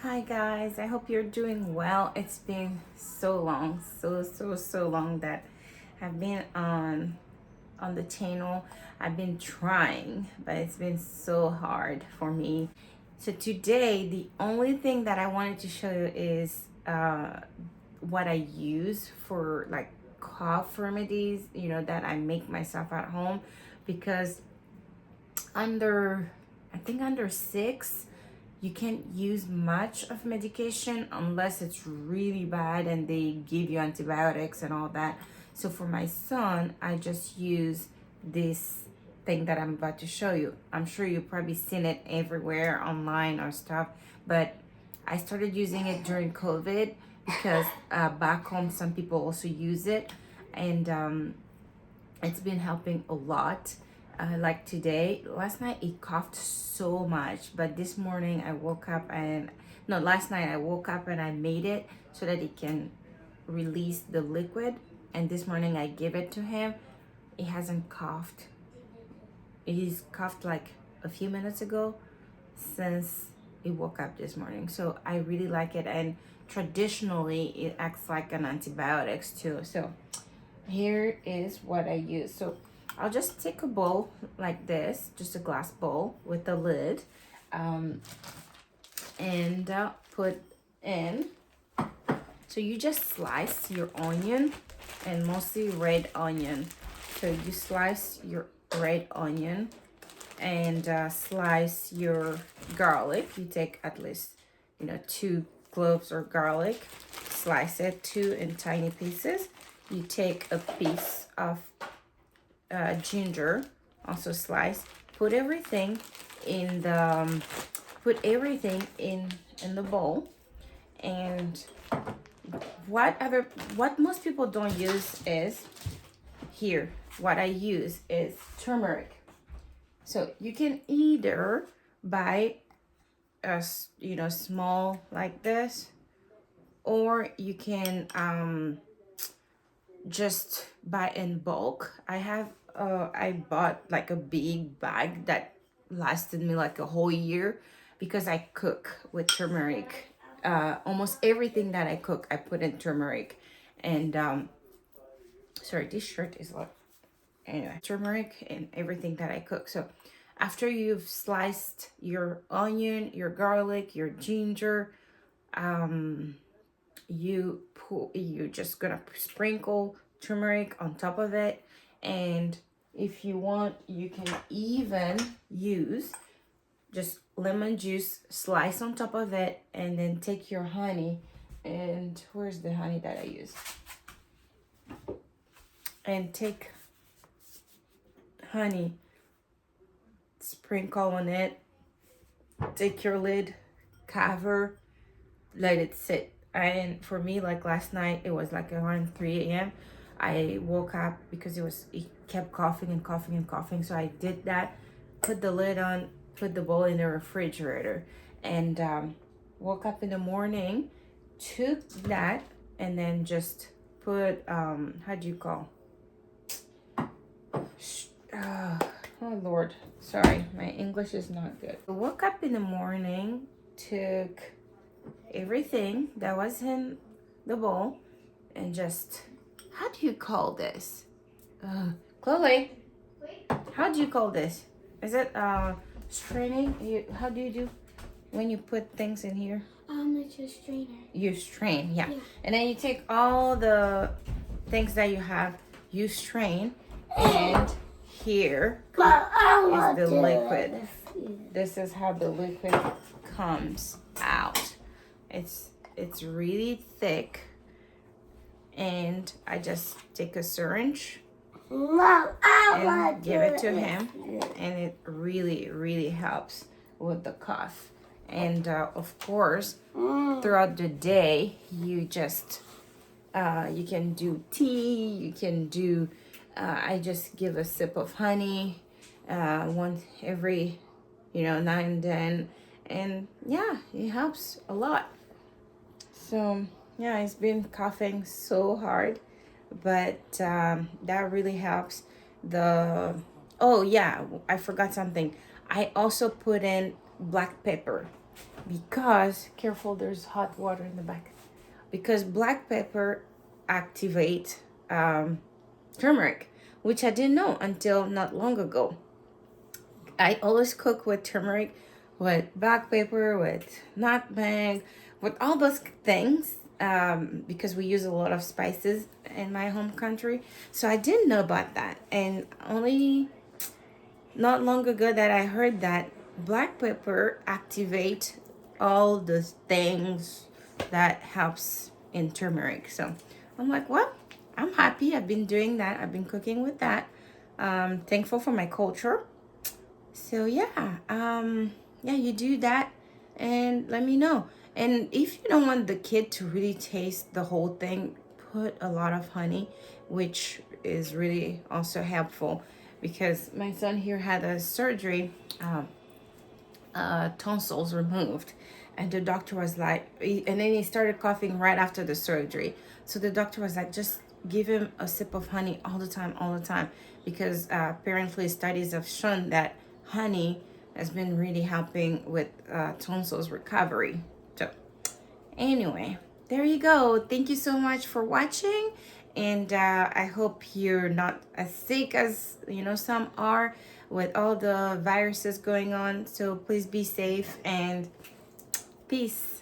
Hi guys, I hope you're doing well. It's been so long, so long that I've been on the channel. I've been trying, but it's been so hard for me. So today, the only thing that I wanted to show you is what I use for like cough remedies, that I make myself at home because under I think under 6 you can't use much of medication unless it's really bad and they give you antibiotics and all that. So for my son, I just use this thing that I'm about to show you. I'm sure you've probably seen it everywhere online or stuff, but I started using it during COVID because back home some people also use it, and it's been helping a lot. Like today, last night it coughed so much, but this morning I woke up and no, last night I woke up and I made it so that it can release the liquid. And this morning I give it to him. He hasn't coughed. He's coughed like a few minutes ago since he woke up this morning. So I really like it, and traditionally it acts like an antibiotics too. So here is what I use. So I'll just take a bowl like this, just a glass bowl with a lid, and put in. So you just slice your onion, and mostly red onion. So you slice your red onion and slice your garlic. You take at least 2 cloves or garlic, slice it 2 in tiny pieces. You take a piece of ginger, also slice. Put everything in the bowl. And what most people don't use is here. What I use is turmeric. So you can either buy a small like this, or you can just buy in bulk. I bought like a big bag that lasted me like a whole year because I cook with turmeric. Almost everything that I cook, I put in turmeric. And sorry, this shirt is like, anyway, turmeric in everything that I cook. So after you've sliced your onion, your garlic, your ginger, you're just gonna sprinkle turmeric on top of it. And if you want, you can even use just lemon juice, slice on top of it, and then take your honey. And where's the honey that I use? And take honey, sprinkle on it, take your lid, cover, let it sit. And for me, like last night, it was like around 3 a.m. I woke up because it kept coughing and coughing and coughing. So I did that, put the lid on, put the bowl in the refrigerator, and woke up in the morning, took that, and then just put how do you call? Oh Lord, sorry, my English is not good. I woke up in the morning, took everything that was in the bowl, and just, how do you call this? Chloe, how do you call this? Is it straining? How do you do when you put things in here? It's a strainer. You strain, yeah. And then you take all the things that you have, you strain, and here is the liquid. This is how the liquid comes out. It's really thick, and I just take a syringe and give it to him, and it really helps with the cough. And of course, throughout the day, you just you can do tea, you can do I just give a sip of honey once every now and then, and yeah, it helps a lot. So yeah, it's been coughing so hard, but that really helps. Oh yeah, I forgot something. I also put in black pepper because, careful, there's hot water in the back, because black pepper activate turmeric, which I didn't know until not long ago. I always cook with turmeric, with black pepper, with nutmeg, with all those things, because we use a lot of spices in my home country. So I didn't know about that. And only not long ago that I heard that black pepper activate all the things that helps in turmeric. So I'm like, well, I'm happy. I've been doing that. I've been cooking with that. Thankful for my culture. So yeah, you do that and let me know. And if you don't want the kid to really taste the whole thing, put a lot of honey, which is really also helpful, because my son here had a surgery, tonsils removed, and the doctor was like, and then he started coughing right after the surgery. So the doctor was like, just give him a sip of honey all the time, because apparently studies have shown that honey has been really helping with tonsils recovery. So anyway, there you go. Thank you so much for watching, and I hope you're not as sick as some are with all the viruses going on. So please be safe and peace.